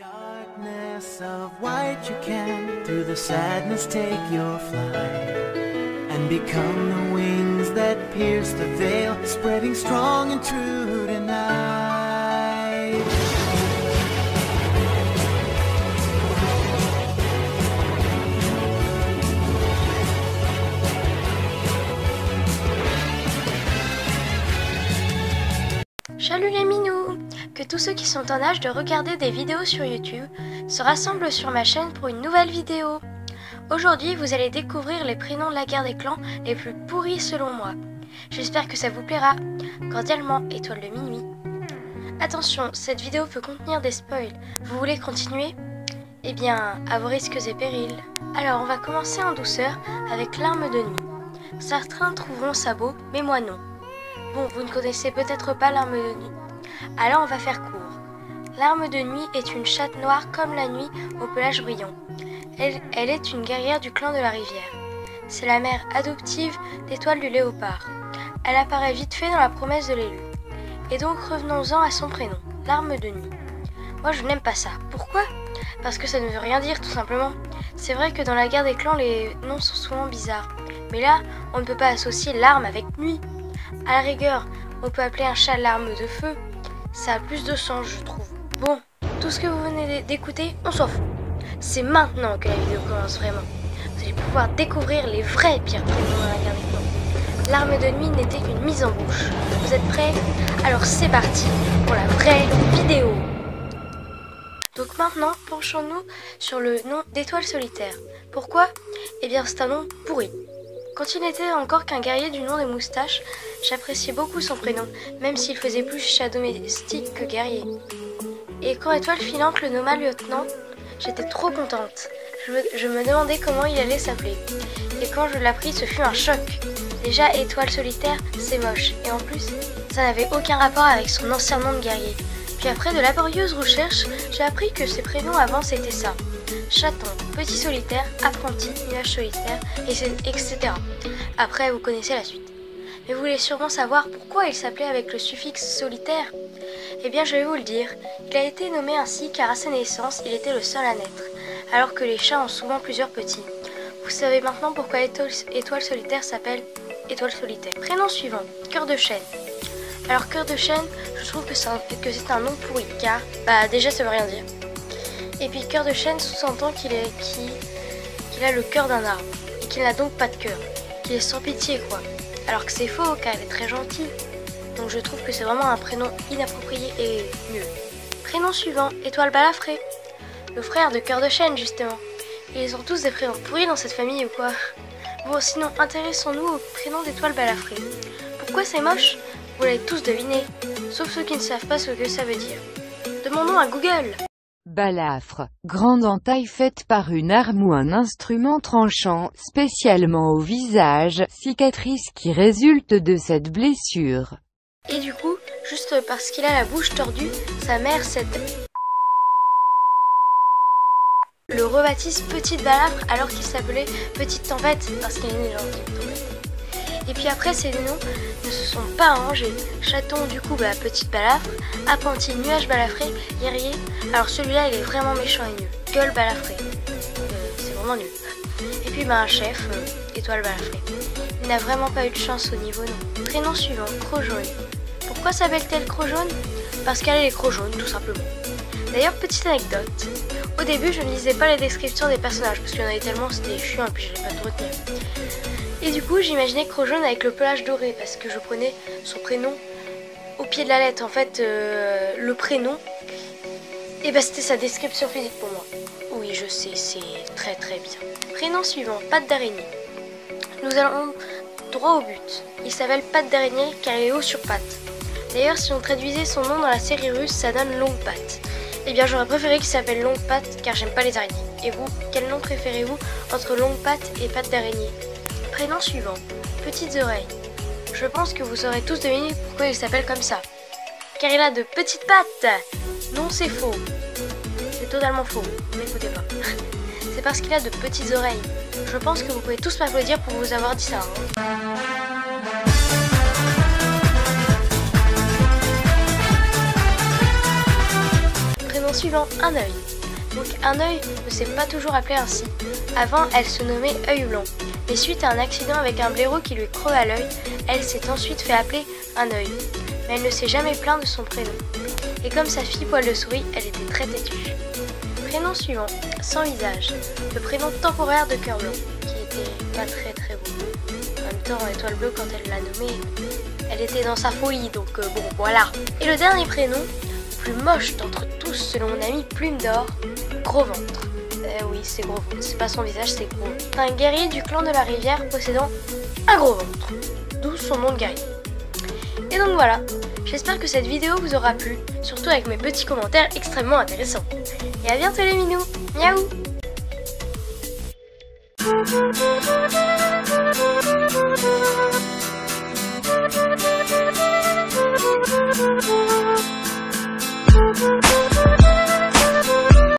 Darkness of white you can through the sadness take your flight and become the wings that pierce the veil, spreading strong and true tonight. Salut les minous! Que tous ceux qui sont en âge de regarder des vidéos sur YouTube se rassemblent sur ma chaîne pour une nouvelle vidéo. Aujourd'hui, vous allez découvrir les prénoms de la guerre des clans les plus pourris selon moi. J'espère que ça vous plaira. Cordialement, Étoile de Minuit. Attention, cette vidéo peut contenir des spoils. Vous voulez continuer? Eh bien, à vos risques et périls. Alors, on va commencer en douceur avec l'arme de nuit. Certains trouveront ça beau, mais moi non. Bon, vous ne connaissez peut-être pas l'arme de nuit. Alors on va faire court. L'arme de nuit est une chatte noire comme la nuit au pelage brillant. Elle est une guerrière du clan de la rivière. C'est la mère adoptive d'Étoile du léopard. Elle apparaît vite fait dans la promesse de l'élu. Et donc revenons-en à son prénom, l'arme de nuit. Moi je n'aime pas ça. Pourquoi? Parce que ça ne veut rien dire tout simplement. C'est vrai que dans la guerre des clans les noms sont souvent bizarres. Mais là, on ne peut pas associer l'arme avec nuit. À la rigueur, on peut appeler un chat l'arme de feu. Ça a plus de sens, je trouve. Bon, tout ce que vous venez d'écouter, on s'en fout. C'est maintenant que la vidéo commence vraiment. Vous allez pouvoir découvrir les vrais pires prénoms dans la guerre des clans. L'arme de nuit n'était qu'une mise en bouche. Vous êtes prêts? Alors c'est parti pour la vraie vidéo. Donc maintenant, penchons-nous sur le nom d'Étoile solitaire. Pourquoi? Eh bien c'est un nom pourri. Quand il n'était encore qu'un guerrier du nom des moustaches, j'appréciais beaucoup son prénom, même s'il faisait plus chat domestique que guerrier. Et quand Étoile Filante le nomma lieutenant, j'étais trop contente. Je me demandais comment il allait s'appeler. Et quand je l'appris, ce fut un choc. Déjà, Étoile solitaire, c'est moche. Et en plus, ça n'avait aucun rapport avec son ancien nom de guerrier. Puis après de laborieuses recherches, j'ai appris que ses prénoms avant c'était ça. Chaton, petit solitaire, apprenti, nuage solitaire, etc. Après, vous connaissez la suite. Mais vous voulez sûrement savoir pourquoi il s'appelait avec le suffixe solitaire? Eh bien, je vais vous le dire. Il a été nommé ainsi car à sa naissance, il était le seul à naître, alors que les chats ont souvent plusieurs petits. Vous savez maintenant pourquoi Étoile solitaire s'appelle Étoile solitaire. Prénom suivant, Cœur de chêne. Alors, Cœur de chêne, je trouve que c'est un nom pourri, car, déjà, ça veut rien dire. Et puis Cœur de chêne sous-entend qu'il a le cœur d'un arbre, et qu'il n'a donc pas de cœur, qu'il est sans pitié quoi. Alors que c'est faux car elle est très gentille. Donc je trouve que c'est vraiment un prénom inapproprié et nul. Prénom suivant, Étoile balafré. Le frère de Cœur de chêne justement. Ils ont tous des prénoms pourris dans cette famille ou quoi? Bon sinon intéressons-nous au prénom d'Étoile balafré. Pourquoi c'est moche? Vous l'avez tous deviné, sauf ceux qui ne savent pas ce que ça veut dire. Demandons à Google. Balafre, grande entaille faite par une arme ou un instrument tranchant, spécialement au visage, cicatrice qui résulte de cette blessure. Et du coup, juste parce qu'il a la bouche tordue, sa mère le rebaptise Petite Balafre alors qu'il s'appelait Petite Tempête parce qu'il est né dans une tempête. Et puis après, ces noms ne se sont pas arrangés. Chaton, du coup, Petite Balafre. Apprenti, Nuage balafré. Guerrier. Alors celui-là, il est vraiment méchant et nul. Gueule balafré. C'est vraiment nul. Et puis, un chef, Étoile balafré. Il n'a vraiment pas eu de chance au niveau nom. Prénom suivant, Croc-Jaune. Pourquoi s'appelle-t-elle Croc-Jaune? Parce qu'elle a les crocs jaunes, tout simplement. D'ailleurs, petite anecdote. Au début, je ne lisais pas les descriptions des personnages parce qu'il y en avait tellement, c'était chiant et puis je n'avais pas de retenir. Et du coup, j'imaginais Croc-Jaune avec le pelage doré parce que je prenais son prénom au pied de la lettre. En fait, le prénom, et c'était sa description physique pour moi. Oui, je sais, c'est très très bien. Prénom suivant, Patte d'araignée. Nous allons droit au but. Il s'appelle Patte d'araignée car il est haut sur patte. D'ailleurs, si on traduisait son nom dans la série russe, ça donne Longue Patte. Eh bien, j'aurais préféré qu'il s'appelle Longue Patte car j'aime pas les araignées. Et vous, quel nom préférez-vous entre Longue Patte et Patte d'araignée? Prénom suivant, Petites Oreilles. Je pense que vous saurez tous deviner pourquoi il s'appelle comme ça. Car il a de petites pattes. Non, c'est faux. C'est totalement faux, n'écoutez pas. C'est parce qu'il a de petites oreilles. Je pense que vous pouvez tous m'applaudir pour vous avoir dit ça. Prénom suivant, un œil. Donc un œil ne s'est pas toujours appelé ainsi. Avant, elle se nommait œil blanc. Mais suite à un accident avec un blaireau qui lui creva l'œil, elle s'est ensuite fait appeler un œil. Mais elle ne s'est jamais plaint de son prénom. Et comme sa fille poil de souris, elle était très têtue. Prénom suivant, sans visage. Le prénom temporaire de Cœur Blanc, qui était pas très beau. En même temps, Étoile Bleue, quand elle l'a nommée, elle était dans sa folie, donc bon, voilà. Et le dernier prénom, le plus moche d'entre tous, selon mon ami Plume d'Or, Gros Ventre. Oui, c'est Gros Ventre, c'est pas son visage, c'est Gros. C'est un guerrier du clan de la rivière possédant un gros ventre, d'où son nom de guerrier. Et donc voilà, j'espère que cette vidéo vous aura plu, surtout avec mes petits commentaires extrêmement intéressants. Et à bientôt les minous, miaou! Thank you.